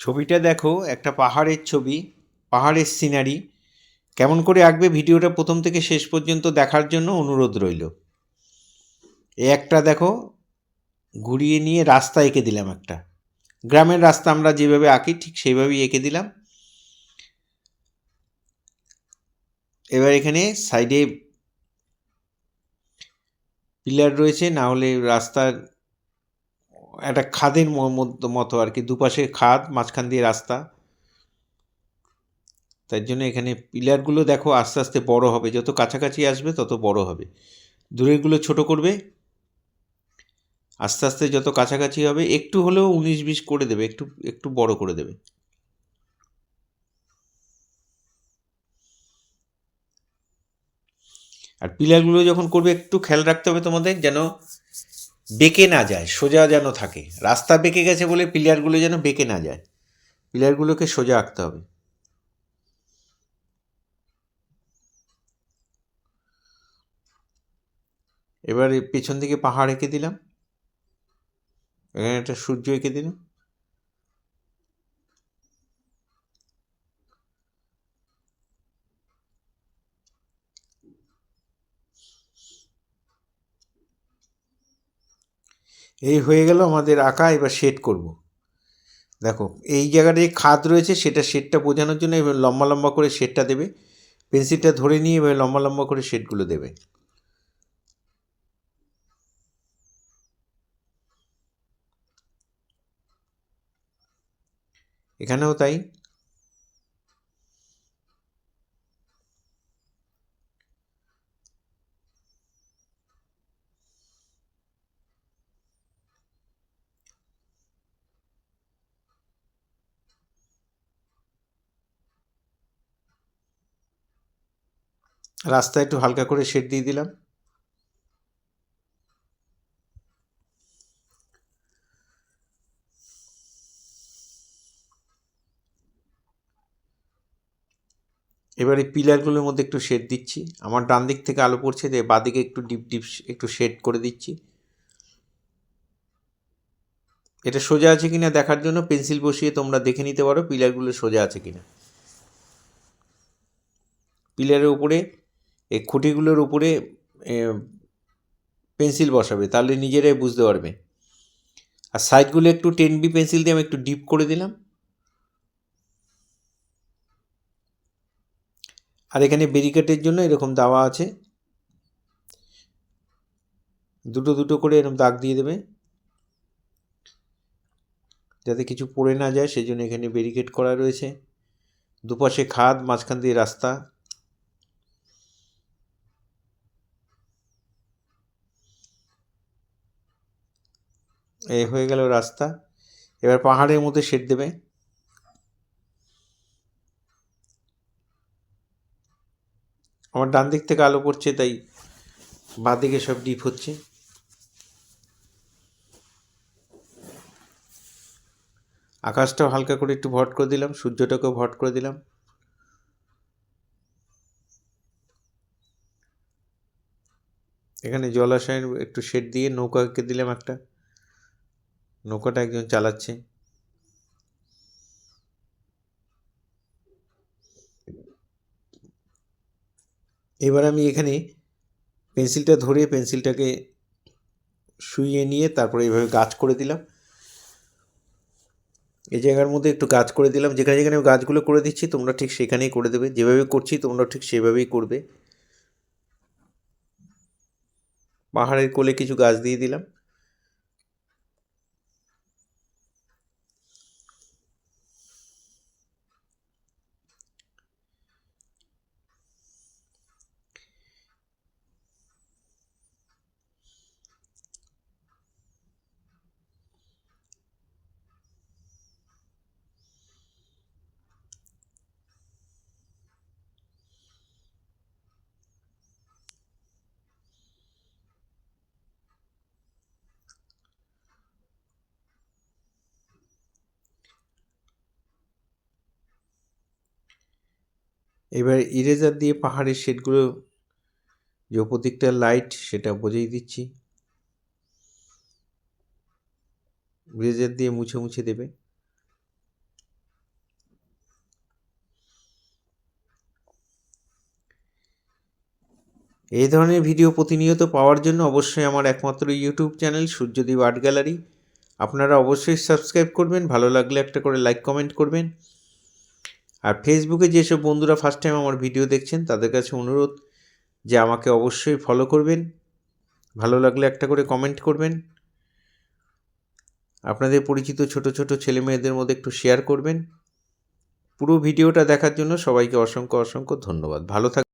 ছবিটা দেখো, একটা পাহাড়ের ছবি, পাহাড়ের সিনারি। কেমন করে আঁকবে ভিডিওটা প্রথম থেকে শেষ পর্যন্ত দেখার জন্য অনুরোধ রইল। এই একটা দেখো, ঘুরিয়ে নিয়ে রাস্তা এঁকে দিলাম একটা। গ্রামের রাস্তা আমরা যেভাবে আঁকি ঠিক সেইভাবেই এঁকে দিলাম। এবার এখানে সাইডে পিলার রয়েছে, না হলে রাস্তার একটা খাদের মতো আর কি, দুপাশে খাদ, মাঝখান দিয়ে রাস্তা। তার জন্য এখানে পিলারগুলো দেখো আস্তে আস্তে বড় হবে, যত কাছাকাছি আসবে তত বড় হবে। দূরেরগুলো ছোট করবে, আস্তে আস্তে যত কাছাকাছি হবে একটু হলেও 19-20 করে দেবে, একটু একটু বড় করে দেবে। আর পিলারগুলো যখন করবে একটু খেয়াল রাখতে হবে তোমাদের, যেন বেঁকে না যায়, সোজা যেন থাকে। রাস্তা বেঁকে গেছে বলে পিলারগুলো যেন বেঁকে না যায়, পিলারগুলোকে সোজা আঁকতে হবে। এবার পেছন দিকে পাহাড় এঁকে দিলাম, এখানে একটা সূর্য এঁকে দিলাম। এই হয়ে গেল আমাদের আঁকা। এবার শেড করব। দেখো এই জায়গাটায় খাদ রয়েছে, সেটা শেডটা বোঝানোর জন্য এবার লম্বা লম্বা করে শেডটা দেবে। পেন্সিলটা ধরে নিয়ে এবার লম্বা লম্বা করে শেডগুলো দেবে। এখানেও তাই। রাস্তায় একটু হালকা করে শেড দিয়ে দিলাম। এবারে পিলারগুলোর মধ্যে একটু শেড দিচ্ছি। আমার ডান দিক থেকে আলো পড়ছে, দিয়ে বাঁদিকে একটু ডিপ ডিপ একটু শেড করে দিচ্ছি। এটা সোজা আছে কিনা দেখার জন্য পেন্সিল বসিয়ে তোমরা দেখে নিতে পারো পিলারগুলো সোজা আছে কিনা। পিলারের উপরে, এই খুঁটিগুলোর উপরে পেন্সিল বসাবে, তাহলে নিজেরাই বুঝতে পারবে। আর সাইডগুলো একটু 10B পেন্সিল দিয়ে আমি একটু ডিপ করে দিলাম। আর এখানে ব্যারিকেডের জন্য এরকম দেওয়া আছে, দুটো দুটো করে এরকম দাগ দিয়ে দেবে, যাতে কিছু পড়ে না যায়, সেই জন্য এখানে ব্যারিকেড করা রয়েছে। দুপাশে খাদ, মাঝখান দিয়ে রাস্তা। এই হয়ে গেল রাস্তা। এবার পাহাড়ের মধ্যে শেড দেবে। আমার ডান দিক থেকে আলো পড়ছে, তাই বাঁ দিকে সব ডিপ হচ্ছে। আকাশটাও হালকা করে একটু ভট করে দিলাম, সূর্যটাকেও ভট করে দিলাম। এখানে জলাশয়ের একটু শেড দিয়ে নৌকাকে দিলাম একটা, নৌকাটা একজন চালাচ্ছে। এবার আমি এখানে পেন্সিলটা ধরে পেন্সিলটাকে শুইয়ে নিয়ে তারপরে এইভাবে গাছ করে দিলাম। এই জায়গার মধ্যে একটু গাছ করে দিলাম। যেখানে যেখানে গাছগুলো করে দিচ্ছি তোমরা ঠিক সেখানেই করে দেবে, যেভাবে করছি তোমরা ঠিক সেভাবেই করবে। পাহাড়ের কোলে কিছু গাছ দিয়ে দিলাম। এবার ইরেজার দিয়ে পাহাড়ের শেডগুলো, যে ওপর দিকটা লাইট সেটা বুঝিয়ে দিচ্ছি। ইরেজার দিয়ে মুছে মুছে দেবে। এই ধরনের ভিডিও প্রতিনিয়ত পাওয়ার জন্য অবশ্যই আমার একমাত্র YouTube channel Suryadip art gallery আপনারা অবশ্যই সাবস্ক্রাইব করবেন, ভালো লাগলে একটা করে লাইক কমেন্ট করবেন। আর ফেসবুকে যেসব বন্ধুরা ফার্স্ট টাইম আমার ভিডিও দেখছেন তাদের কাছে অনুরোধ যে আমাকে অবশ্যই ফলো করবেন, ভালো লাগলে একটা করে কমেন্ট করবেন, আপনাদের পরিচিত ছোট ছোট ছেলে মেয়েদের মধ্যে একটু শেয়ার করবেন। পুরো ভিডিওটা দেখার জন্য সবাইকে অসংখ্য অসংখ্য ধন্যবাদ। ভালো থাকবেন।